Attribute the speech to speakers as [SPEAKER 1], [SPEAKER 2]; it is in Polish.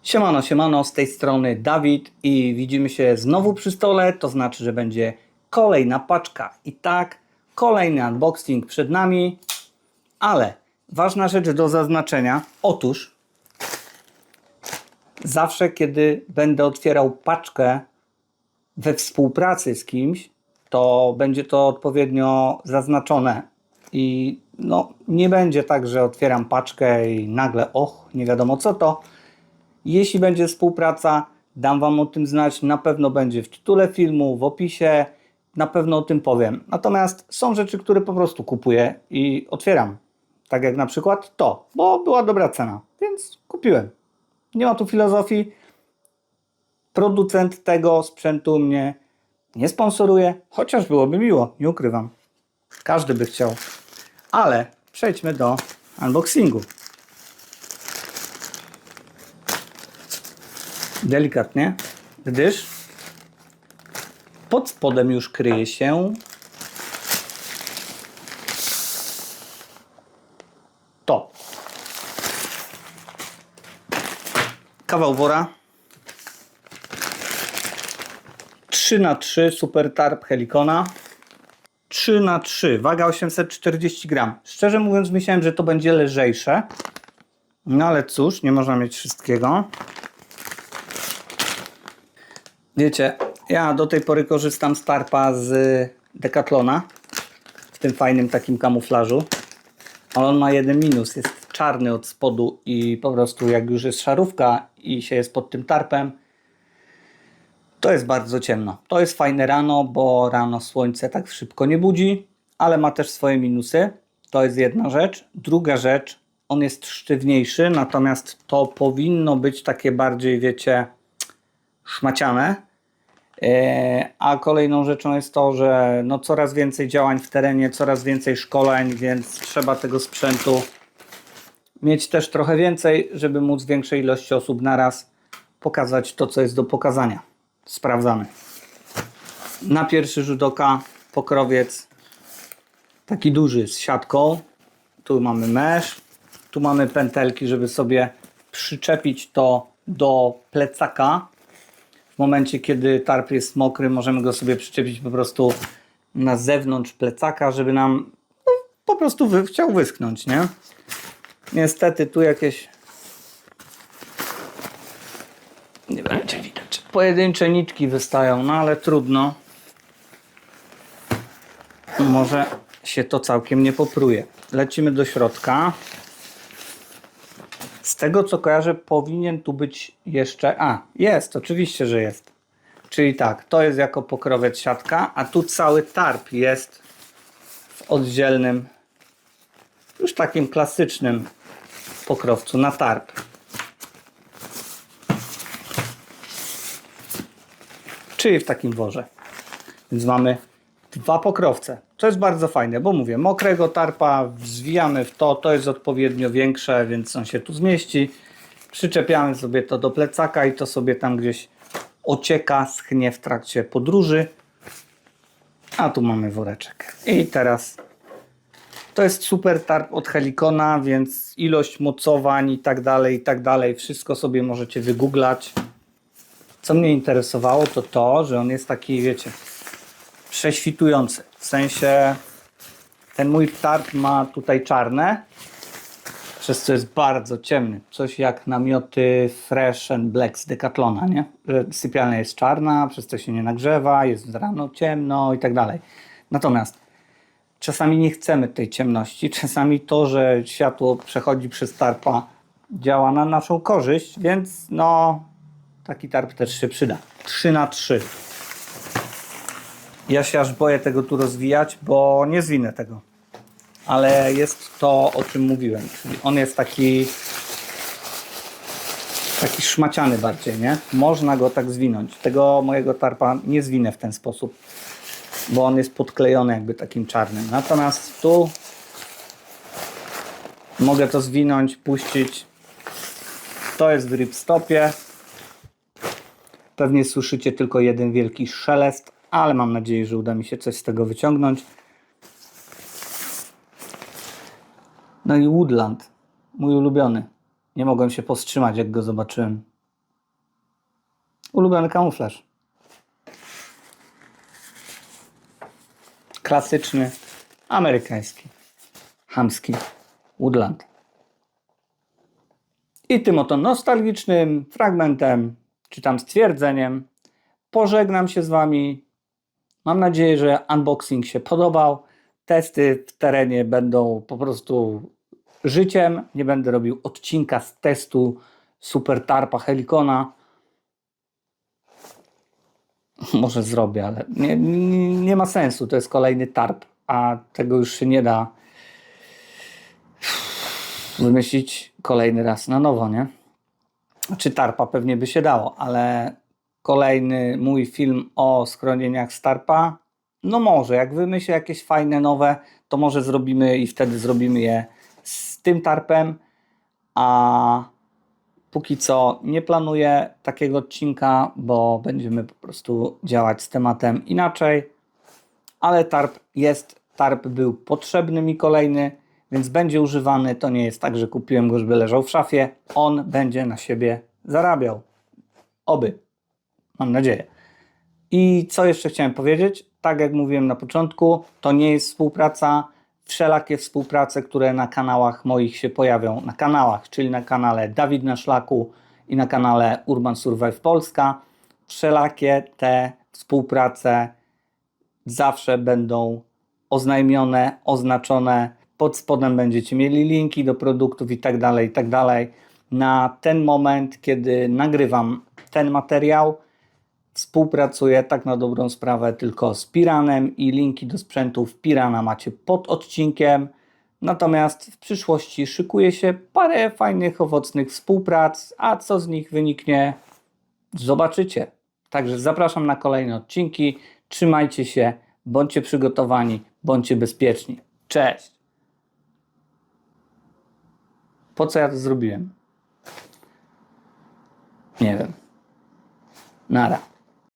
[SPEAKER 1] Siemano, siemano, z tej strony Dawid i widzimy się znowu przy stole, to znaczy, że będzie kolejna paczka. I tak, kolejny unboxing przed nami, ale ważna rzecz do zaznaczenia. Otóż, zawsze kiedy będę otwierał paczkę we współpracy z kimś, to będzie to odpowiednio zaznaczone i nie będzie tak, że otwieram paczkę i nagle, nie wiadomo co to. Jeśli będzie współpraca, dam Wam o tym znać, na pewno będzie w tytule filmu, w opisie, na pewno o tym powiem. Natomiast są rzeczy, które po prostu kupuję i otwieram. Tak jak na przykład to, bo była dobra cena, więc kupiłem. Nie ma tu filozofii. Producent tego sprzętu mnie nie sponsoruje, chociaż byłoby miło, nie ukrywam. Każdy by chciał. Ale przejdźmy do unboxingu. Delikatnie, gdyż pod spodem już kryje się to. Kawał wora 3x3 Super Tarp Helicona 3x3, waga 840 gram. Szczerze mówiąc myślałem, że to będzie lżejsze, no ale cóż, nie można mieć wszystkiego. Wiecie, ja do tej pory korzystam z tarpa z Decathlona w tym fajnym takim kamuflażu, ale on ma jeden minus, jest czarny od spodu i po prostu jak już jest szarówka i się jest pod tym tarpem, to jest bardzo ciemno. To jest fajne rano, bo rano słońce tak szybko nie budzi, ale ma też swoje minusy. To jest jedna rzecz. Druga rzecz, on jest sztywniejszy, natomiast to powinno być takie bardziej, wiecie, szmaciane. A kolejną rzeczą jest to, że coraz więcej działań w terenie, coraz więcej szkoleń, więc trzeba tego sprzętu mieć też trochę więcej, żeby móc większej ilości osób naraz pokazać to, co jest do pokazania. Sprawdzamy. Na pierwszy rzut oka pokrowiec taki duży z siatką. Tu mamy mesh, tu mamy pętelki, żeby sobie przyczepić to do plecaka. W momencie, kiedy tarp jest mokry, możemy go sobie przyczepić po prostu na zewnątrz plecaka, żeby nam po prostu chciał wyschnąć, nie? Niestety tu jakieś, nie będzie widać, pojedyncze nitki wystają, no ale trudno. Może się to całkiem nie popruje. Lecimy do środka. Z tego co kojarzę, powinien tu być jeszcze... Jest, oczywiście, że jest. Czyli tak, to jest jako pokrowiec siatka, a tu cały tarp jest w oddzielnym, już takim klasycznym pokrowcu na tarp. Czyli w takim worze. Więc mamy dwa pokrowce. To jest bardzo fajne, bo mówię, mokrego tarpa zwijamy w to, to jest odpowiednio większe, więc on się tu zmieści. Przyczepiamy sobie to do plecaka i to sobie tam gdzieś ocieka, schnie w trakcie podróży. A tu mamy woreczek. I teraz to jest super tarp od Helicona, więc ilość mocowań i tak dalej, wszystko sobie możecie wygooglać. Co mnie interesowało, to to, że on jest taki, wiecie, prześwitujący. W sensie ten mój tarp ma tutaj czarne, przez co jest bardzo ciemny. Coś jak namioty Fresh and Black z Decathlona, nie? Że sypialnia jest czarna, przez co się nie nagrzewa, jest rano ciemno i tak dalej. Natomiast czasami nie chcemy tej ciemności, czasami to, że światło przechodzi przez tarpa, działa na naszą korzyść, więc taki tarp też się przyda. 3x3. Ja się aż boję tego tu rozwijać, bo nie zwinę tego. Ale jest to, o czym mówiłem. Czyli on jest taki szmaciany bardziej, nie? Można go tak zwinąć. Tego mojego tarpa nie zwinę w ten sposób, bo on jest podklejony jakby takim czarnym. Natomiast tu mogę to zwinąć, puścić. To jest w ripstopie. Pewnie słyszycie tylko jeden wielki szelest, ale mam nadzieję, że uda mi się coś z tego wyciągnąć. No i Woodland, mój ulubiony. Nie mogłem się powstrzymać, jak go zobaczyłem. Ulubiony kamuflaż. Klasyczny, amerykański, chamski Woodland. I tym oto nostalgicznym fragmentem, czy tam stwierdzeniem, pożegnam się z Wami. Mam nadzieję, że unboxing się podobał. Testy w terenie będą po prostu życiem. Nie będę robił odcinka z testu Super Tarpa Helicona. Może zrobię, ale nie ma sensu. To jest kolejny tarp, a tego już się nie da wymyślić kolejny raz na nowo, nie? Czy tarpa pewnie by się dało, ale kolejny mój film o schronieniach z tarpa, no może, jak wymyślę jakieś fajne nowe, to może zrobimy i wtedy zrobimy je z tym tarpem, a póki co nie planuję takiego odcinka, bo będziemy po prostu działać z tematem inaczej, ale tarp był potrzebny mi kolejny, więc będzie używany. To nie jest tak, że kupiłem go, żeby leżał w szafie. On będzie na siebie zarabiał. Oby. Mam nadzieję. I co jeszcze chciałem powiedzieć? Tak jak mówiłem na początku, to nie jest współpraca. Wszelakie współprace, które na kanałach moich się pojawią, na kanałach, czyli na kanale Dawid na Szlaku i na kanale Urban Survive Polska, wszelakie te współprace zawsze będą oznajmione, oznaczone. Pod spodem będziecie mieli linki do produktów i tak dalej, i tak dalej. Na ten moment, kiedy nagrywam ten materiał, współpracuję tak na dobrą sprawę tylko z Piranem i linki do sprzętów Pirana macie pod odcinkiem. Natomiast w przyszłości szykuje się parę fajnych, owocnych współprac, a co z nich wyniknie, zobaczycie. Także zapraszam na kolejne odcinki. Trzymajcie się, bądźcie przygotowani, bądźcie bezpieczni. Cześć! Po co ja to zrobiłem? Nie wiem. Nara.